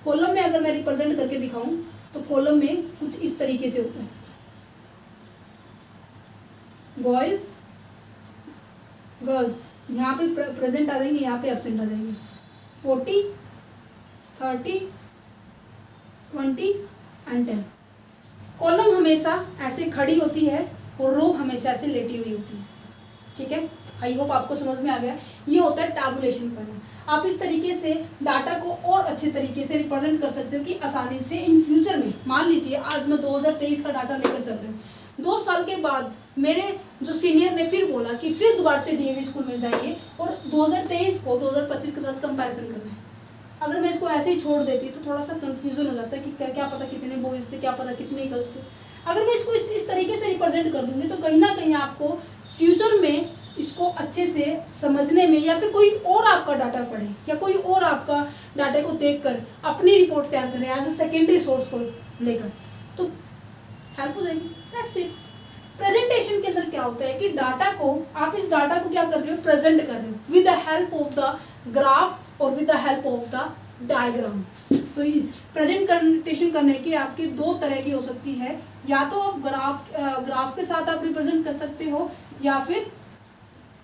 कॉलम में अगर मैं रिप्रेजेंट करके दिखाऊं तो कॉलम में कुछ इस तरीके से होता है, बॉयज गर्ल्स, यहाँ पे प्रेजेंट आ जाएंगे, यहाँ पे एब्सेंट आ जाएंगे, 40, 30, 20 एंड 10। कॉलम हमेशा ऐसे खड़ी होती है और रो हमेशा ऐसे लेटी हुई होती है, ठीक है। आई होप आपको समझ में आ गया। ये होता है टैबुलेशन करना। आप इस तरीके से डाटा को और अच्छे तरीके से रिप्रेजेंट कर सकते हो कि आसानी से इन फ्यूचर में, मान लीजिए आज मैं 2023 का डाटा लेकर चल रही हूँ, 2 साल के बाद मेरे जो सीनियर ने फिर बोला कि फिर दोबारा से डीएवी स्कूल में जाइए और 2023 को 2025 के साथ कंपैरिजन करना है। अगर मैं इसको ऐसे ही छोड़ देती तो थोड़ा सा कंफ्यूजन हो जाता है कि क्या पता कितने बॉयज थे, क्या पता कितने गर्ल्स थे। अगर मैं इसको इस तरीके से रिप्रेजेंट कर दूंगी तो कहीं ना कहीं आपको फ्यूचर में इसको अच्छे से समझने में, या फिर कोई और आपका डाटा पढ़े या कोई और आपका डाटा को देखकर अपनी रिपोर्ट तैयार करें एज ए सेकेंडरी सोर्स को लेकर, तो हेल्प हो जाएगी। That's it. प्रेजेंटेशन के अंदर क्या होता है कि डाटा को, आप इस डाटा को क्या कर रहे हो, प्रेजेंट कर रहे हो with the help of the graph और with the help of the diagram. तो प्रेजेंटेशन करने की आपकी 2 तरह की हो सकती है, या तो आप ग्राफ के साथ आप रिप्रेजेंट कर सकते हो या फिर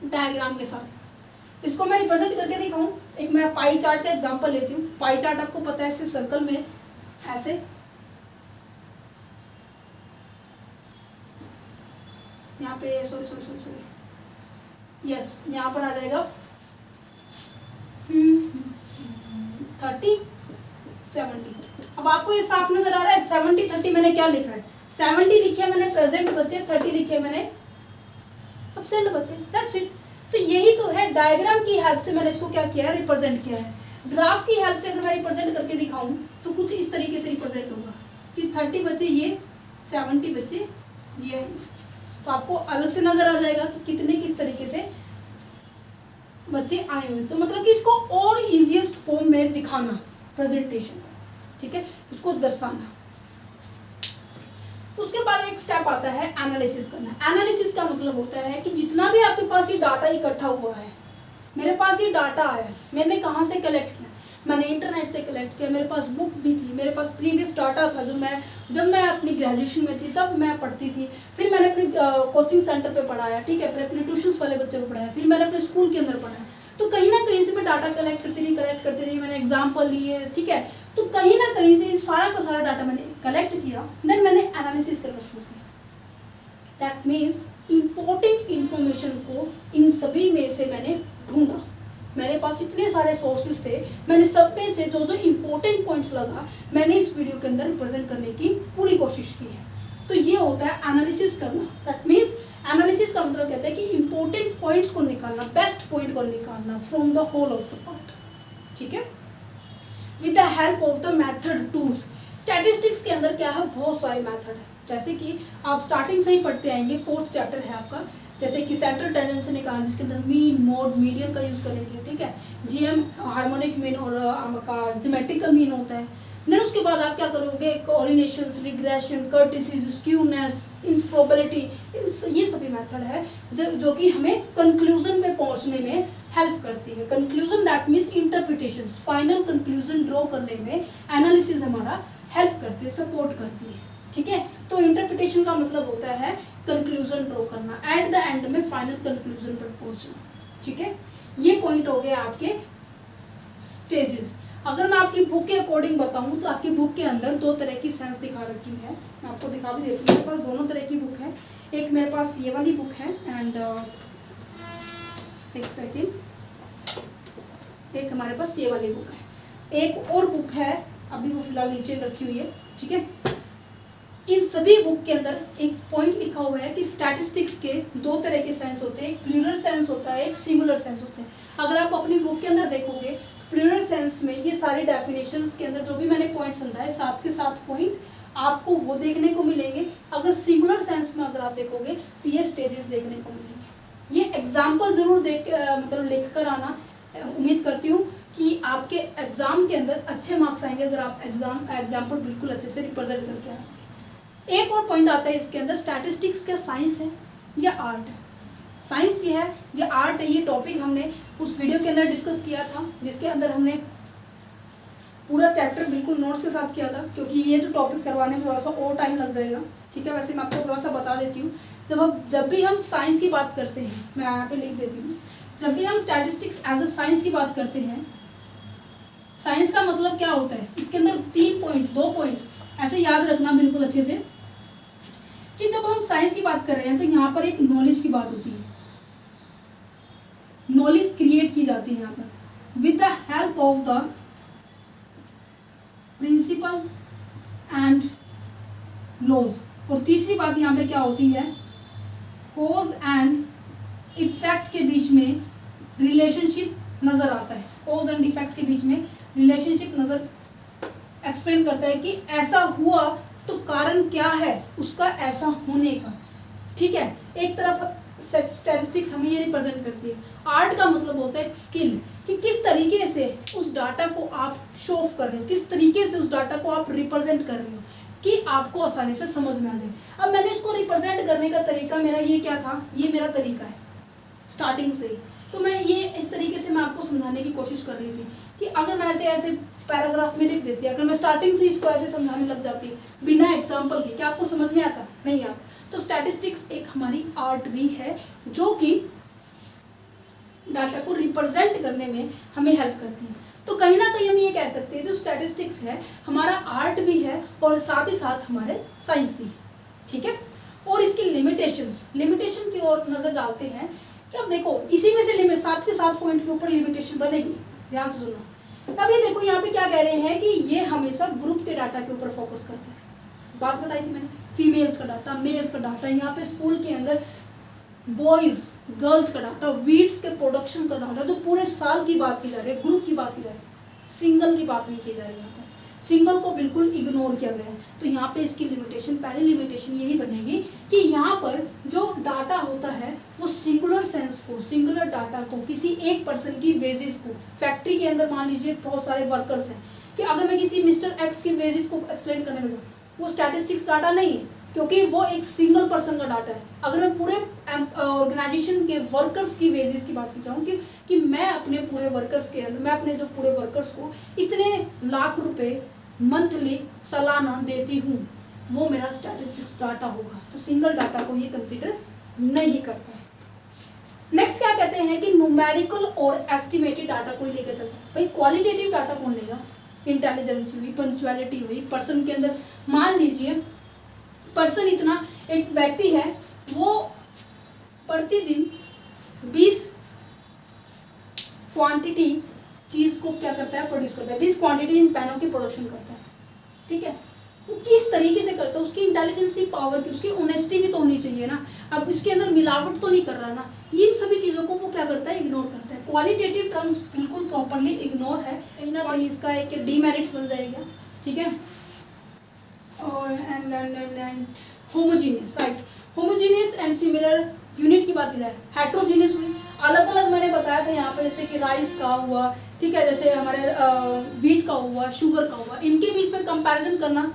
डायग्राम के साथ। इसको मैं रिप्रेजेंट करके दिखाऊं, एक मैं पाई चार्ट का एग्जांपल लेती हूँ। पाई चार्ट आपको पता है, ऐसे सर्कल में ऐसे यहाँ पे सॉरी यस, यहाँ पर आ जाएगा 30, 70। अब आपको ये साफ नजर आ रहा है 70, 30 मैंने क्या लिखा है, 70 लिखे मैंने प्रेजेंट बचे, 30 लिखे मैंने एब्सेंट बचे। That's it. तो यही तो है, डायग्राम की हेल्प से मैंने इसको क्या किया है, रिप्रेजेंट किया है। ग्राफ की हेल्प से अगर मैं रिप्रेजेंट करके दिखाऊं तो कुछ इस तरीके से रिप्रेजेंट होगा कि 30 बचे ये, 70 बचे ये, तो आपको अलग से नजर आ जाएगा कि कितने किस तरीके से बच्चे आए हुए। तो मतलब कि इसको और इजीएस्ट फॉर्म में दिखाना प्रेजेंटेशन का, ठीक है, उसको दर्शाना। उसके बाद एक स्टेप आता है एनालिसिस करना। एनालिसिस का मतलब होता है कि जितना भी आपके पास ये डाटा इकट्ठा हुआ है, मेरे पास ये डाटा आया, मैंने कहाँ से कलेक्ट किया, मैंने इंटरनेट से कलेक्ट किया, मेरे पास बुक भी थी, मेरे पास प्रीवियस डाटा था जो जब मैं अपनी ग्रेजुएशन में थी तब मैं पढ़ती थी, फिर मैंने अपने कोचिंग सेंटर पे पढ़ाया, ठीक है, फिर अपने ट्यूशन्स वाले बच्चों को पढ़ाया, फिर मैंने अपने स्कूल के अंदर पढ़ाया। तो कहीं ना कहीं से मैं डाटा कलेक्ट करती रही, मैंने एग्जाम्पल लिए, ठीक है, तो कहीं ना कहीं से सारा का सारा डाटा मैंने कलेक्ट किया, देन मैंने एनालिसिस करना शुरू किया। दैट मीन्स इम्पोर्टेंट इंफॉर्मेशन को इन सभी में से मैंने ढूंढा। मेरे पास इतने सारे सोर्सेज थे, मैंने सब में से जो जो इम्पोर्टेंट पॉइंट्स लगा मैंने इस वीडियो के अंदर रिप्रेजेंट करने की पूरी कोशिश की है। तो ये होता है एनालिसिस करना। दैट मीन्स एनालिसिस का मतलब कहता है कि इम्पोर्टेंट पॉइंट्स को निकालना, बेस्ट पॉइंट को निकालना from the whole of the part, ठीक है, with the help of the method tools. Statistics के अंदर क्या है, बहुत सारे मेथड है, जैसे कि आप स्टार्टिंग से ही पढ़ते आएंगे, 4th चैप्टर है आपका, जैसे कि सेंट्रल टेंडेंसी निकालना, जिसके अंदर मीन, मोड, मीडियन का यूज करेंगे, ठीक है, जीएम हार्मोनिक मीन और आपका ज्योमेट्रिकल मीन होता है। देन उसके बाद आप क्या करोगे, कोरिलेशंस, रिग्रेशन, कर्टिसीज, स्क्यूनेस, इंप्रोबेबिलिटी, ये सभी मेथड है जो कि हमें कंक्लूजन पे पहुंचने में हेल्प करती है। Conclusion that means interpretation, final conclusion draw करने में एनालिसिस हमारा हेल्प करती है, सपोर्ट करती है, ठीक है। तो इंटरप्रिटेशन का मतलब होता है कंक्लूजन ड्रॉ करना, एट द एंड में फाइनल कंक्लूजन पर पहुंचना, ठीक है। ये पॉइंट हो गए आपके स्टेजेस। अगर मैं आपकी बुक के अकॉर्डिंग बताऊं तो आपकी बुक के अंदर 2 तरह की सेंस दिखा रखी है, मैं आपको दिखा भी देती हूँ। मेरे पास दोनों तरह की बुक है, एक मेरे पास ये वाली बुक है एंड एक सेकेंड, एक हमारे पास ये वाली बुक है। एक और बुक है, अभी वो फिलहाल नीचे रखी हुई है, ठीक है। इन सभी बुक के अंदर एक पॉइंट लिखा हुआ है कि स्टैटिस्टिक्स के दो तरह के सेंस होते हैं, एक प्लूरल सेंस होता है, एक सिंगुलर सेंस होते हैं। अगर आप अपनी बुक के अंदर देखोगे प्लूरल सेंस में ये सारे डेफिनेशंस के अंदर जो भी मैंने पॉइंट समझाए 7 के 7 पॉइंट आपको वो देखने को मिलेंगे। अगर सिंगुलर सेंस में अगर आप देखोगे तो ये स्टेजेस देखने को मिलेंगे। ये एग्जाम्पल जरूर मतलब लिख कर आना। उम्मीद करती हूँ कि आपके एग्जाम के अंदर अच्छे मार्क्स आएंगे अगर आप एग्जाम्पल बिल्कुल अच्छे से रिप्रेजेंट करके आए। एक और पॉइंट आता है इसके अंदर, स्टैटिस्टिक्स क्या साइंस है या आर्ट है? साइंस ये है या आर्ट है, ये टॉपिक हमने उस वीडियो के अंदर डिस्कस किया था, जिसके अंदर हमने पूरा चैप्टर बिल्कुल नोट्स के साथ किया था, क्योंकि ये जो टॉपिक करवाने में थोड़ा सा और टाइम लग जाएगा, ठीक है। वैसे मैं आपको थोड़ा सा बता देती हूँ, जब भी हम साइंस की बात करते हैं, मैं यहाँ पे लिख देती हूँ, जब भी हम स्टैटिस्टिक्स एज अ साइंस की बात करते हैं, साइंस का मतलब क्या होता है, इसके अंदर 2 पॉइंट ऐसे याद रखना बिल्कुल अच्छे से, कि जब हम साइंस की बात कर रहे हैं तो यहाँ पर एक नॉलेज की बात होती है, नॉलेज क्रिएट की जाती है यहाँ पर with the help of the principle and laws. और तीसरी बात यहाँ पे क्या होती है, कॉज एंड इफेक्ट के बीच में रिलेशनशिप नजर आता है। कॉज एंड इफेक्ट के बीच में रिलेशनशिप नजर एक्सप्लेन करता है कि ऐसा हुआ तो कारण क्या है उसका ऐसा होने का, ठीक है। एक तरफ स्टैटिस्टिक्स हमें ये रिप्रेजेंट करती है। आर्ट का मतलब होता है एक स्किल, कि किस तरीके से उस डाटा को आप शो ऑफ कर रहे हो, किस तरीके से उस डाटा को आप रिप्रेजेंट कर रहे हो कि आपको आसानी से समझ में आ जाए। अब मैंने इसको रिप्रेजेंट करने का तरीका मेरा ये क्या था, ये मेरा तरीका है स्टार्टिंग से ही। तो मैं ये इस तरीके से मैं आपको समझाने की कोशिश कर रही थी कि अगर मैं ऐसे पैराग्राफ में लिख देती, अगर मैं स्टार्टिंग से इसको ऐसे समझाने लग जाती बिना एग्जाम्पल के, क्या आपको समझ में आता? नहीं आता। तो स्टैटिस्टिक्स एक हमारी आर्ट भी है जो कि डाटा को रिप्रेजेंट करने में हमें हेल्प करती है। तो कहीं ना कहीं हम ये कह सकते हैं जो स्टैटिस्टिक्स है हमारा आर्ट भी है और साथ ही साथ हमारे साइंस भी है, ठीक है। और इसकी लिमिटेशन की ओर नजर डालते हैं कि अब देखो इसी में से 7 के 7 पॉइंट के ऊपर लिमिटेशन बनेगी, ध्यान से सुनो। अब ये देखो यहाँ पे क्या कह रहे हैं कि ये हमेशा ग्रुप के डाटा के ऊपर फोकस करते हैं। बात बताई थी मैंने, फीमेल्स का डाटा, मेल्स का डाटा, यहाँ पे स्कूल के अंदर बॉयज गर्ल्स का डाटा, वीट्स के प्रोडक्शन का डाटा, जो पूरे साल की बात की जा रही है, ग्रुप की बात की जा रही है, सिंगल की बात नहीं की जा रही है। यहाँ पर सिंगल को बिल्कुल इग्नोर किया गया है। तो यहाँ पे इसकी लिमिटेशन, पहली लिमिटेशन यही बनेगी कि यहाँ पर जो डाटा होता है वो सिंगुलर सेंस को, सिंगुलर डाटा को किसी एक पर्सन की वेजेस को, फैक्ट्री के अंदर मान लीजिए बहुत सारे वर्कर्स हैं, कि अगर मैं किसी मिस्टर एक्स की वेजेस को एक्सप्लेन करने लगा, वो स्टैटिस्टिक्स डाटा नहीं है, क्योंकि वो एक सिंगल पर्सन का डाटा है। अगर मैं पूरे ऑर्गेनाइजेशन के वर्कर्स की वेजेस की बात की जाऊँ कि मैं अपने पूरे वर्कर्स के अंदर, मैं अपने जो पूरे वर्कर्स को इतने लाख रुपए मंथली सालाना देती हूँ, वो मेरा स्टैटिस्टिक्स डाटा होगा। तो सिंगल डाटा को ये कंसीडर नहीं करता है। नेक्स्ट क्या कहते हैं कि न्यूमेरिकल और एस्टिमेटेड डाटा को लेकर चलता है। भाई क्वालिटेटिव डाटा कौन लेगा? इंटेलिजेंस हुई, पंक्चुअलिटी हुई, पर्सन के अंदर मान लीजिए पर्सन इतना, एक व्यक्ति है वो प्रतिदिन 20 क्वांटिटी चीज को क्या करता है, प्रोड्यूस करता है, 20 क्वांटिटी इन पेनों की प्रोडक्शन करता है, ठीक है। वो किस तरीके से करता है, उसकी इंटेलिजेंसी पावर की, उसकी ऑनेस्टी भी तो होनी चाहिए ना। अब इसके अंदर मिलावट तो नहीं कर रहा ना, इन सभी चीज़ों को वो क्या करता है, इग्नोर करता है। क्वालिटेटिव टर्म्स बिल्कुल प्रॉपरली इग्नोर है, कहीं ना कहीं इसका एक डीमेरिट्स बन जाएगा, ठीक है। और and homogeneous, right, homogeneous and similar unit की बात की जाए, हेट्रोजीनियस हुई, अलग अलग मैंने बताया था यहाँ पे, जैसे कि राइस का हुआ, ठीक है, जैसे हमारे वीट का हुआ, शुगर का हुआ, इनके बीच में कंपैरिजन करना,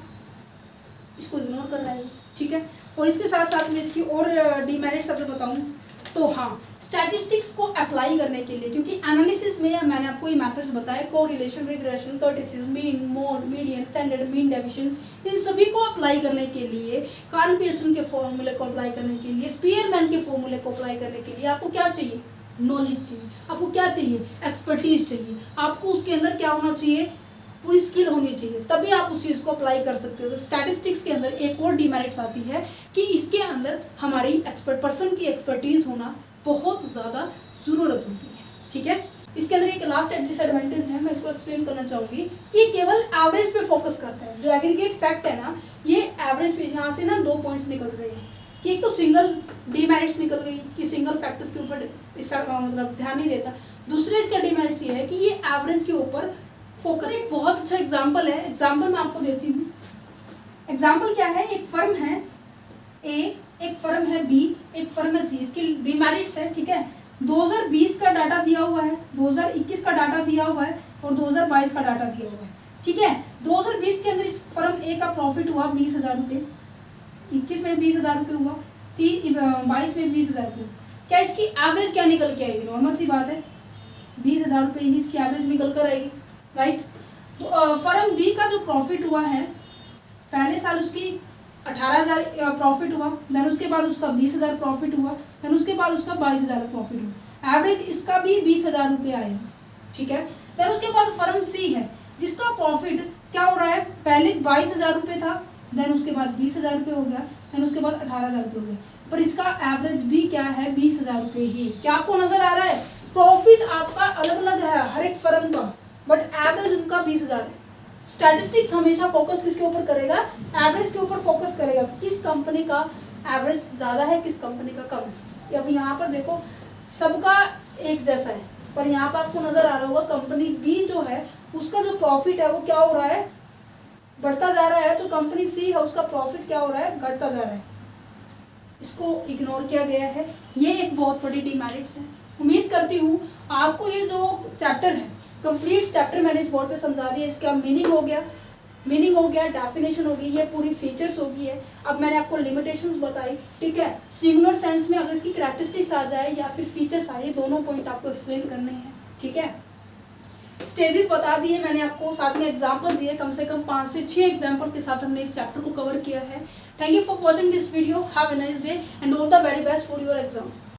इसको इग्नोर कर रहा है, ठीक है। और इसके साथ साथ में इसकी और डीमेरिट्स अगर बताऊँ तो हाँ, स्टैटिस्टिक्स को अप्लाई करने के लिए, क्योंकि एनालिसिस में मैंने आपको ये मेथड्स बताए, correlation, regression, kurtosis, mean, mode, median, standard, mean deviation, इन सभी को अप्लाई करने के लिए, कार्ल पियर्सन के फॉर्मूले को अप्लाई करने के लिए, स्पीयरमैन के फॉर्मूले को अप्लाई करने के लिए आपको क्या चाहिए, नॉलेज चाहिए, आपको क्या चाहिए, एक्सपर्टीज चाहिए, आपको उसके अंदर क्या होना चाहिए, पूरी स्किल होनी चाहिए, तभी आप उस चीज़ को अप्लाई कर सकते हो। तो स्टैटिस्टिक्स के अंदर एक और डीमेरिट्स आती है कि इसके अंदर हमारी पर्सन की एक्सपर्टीज होना बहुत ज़्यादा ज़रूरत होती है, ठीक है। इसके अंदर एक लास्ट डिसएडवांटेज है, मैं इसको एक्सप्लेन करना चाहूँगी कि ये केवल एवरेज पे फोकस करता है। जो एग्रीगेट फैक्ट है ना, ये एवरेज पे यहाँ से ना 2 पॉइंट्स निकल रहे हैं कि एक तो सिंगल डीमेरिट्स निकल गई कि सिंगल फैक्टर्स के ऊपर मतलब ध्यान नहीं देता। दूसरे इसका डीमेरिट्स ये है कि ये एवरेज के ऊपर फोकस। एक बहुत अच्छा एग्जाम्पल है, एग्जाम्पल मैं आपको देती हूँ। एग्जाम्पल क्या है, एक फर्म है ए, एक फर्म है बी, एक फर्म है सी, इसकी डीमेरिट्स है, ठीक है। 2020 का डाटा दिया हुआ है, 2021 का डाटा दिया हुआ है और 2022 का डाटा दिया हुआ है, ठीक है। 2020 के अंदर इस फर्म ए का प्रॉफिट हुआ 20,000 रुपये, 21 में 20,000 रुपये हुआ, 22 में 20,000 रुपये। क्या इसकी एवरेज क्या निकल के आएगी? नॉर्मल सी बात है, 20,000 रुपये ही इसकी एवरेज निकल कर आएगी, राइट। तो फर्म बी का जो प्रॉफिट हुआ है, पहले साल उसकी 18,000 प्रॉफिट हुआ, देन उसके बाद उसका 20,000 प्रॉफिट हुआ, देन उसके बाद उसका 22,000 प्रॉफिट हुआ। एवरेज इसका भी 20,000 रुपये आएगा, ठीक है। देन उसके बाद फर्म सी है जिसका प्रॉफिट क्या हो रहा है, पहले 22,000 रुपये था, देन उसके बाद 20,000 रुपये हो गया, देन उसके बाद 18,000 रुपये हो गया, पर इसका एवरेज भी क्या है, 20,000 रुपये ही। क्या आपको नजर आ रहा है? प्रॉफिट आपका अलग अलग है हर एक फर्म का, बट एवरेज उनका 20,000 है। स्टैटिस्टिक्स हमेशा फोकस किसके ऊपर करेगा? एवरेज के ऊपर फोकस करेगा। किस कंपनी का एवरेज ज़्यादा है, किस कंपनी का कम है। अब यहाँ पर देखो सबका एक जैसा है, पर यहाँ पर आपको नजर आ रहा होगा कंपनी बी जो है उसका जो प्रॉफिट है वो क्या हो रहा है, बढ़ता जा रहा है। तो कंपनी सी है उसका प्रॉफिट क्या हो रहा है, घटता जा रहा है। इसको इग्नोर किया गया है, ये एक बहुत बड़ी डिमेरिट्स है। उम्मीद करती हूँ आपको ये जो चैप्टर है, कंप्लीट चैप्टर मैंने इस बोर्ड पे समझा दिया। इसका मीनिंग हो गया, डेफिनेशन होगी, ये पूरी फीचर्स होगी है। अब मैंने आपको लिमिटेशंस बताई, ठीक है। सिंगुलर सेंस में अगर इसकी कैरेक्टरिस्टिक्स आ जाए या फिर फीचर्स आए, दोनों पॉइंट आपको एक्सप्लेन करने हैं, ठीक है। स्टेजेस बता दिए मैंने आपको, साथ में एग्जाम्पल दिए, कम से कम 5 से 6 एग्जाम्पल के साथ हमने इस चैप्टर को कवर किया है। Thank you for watching this video, have a nice day and all the very best for your exam.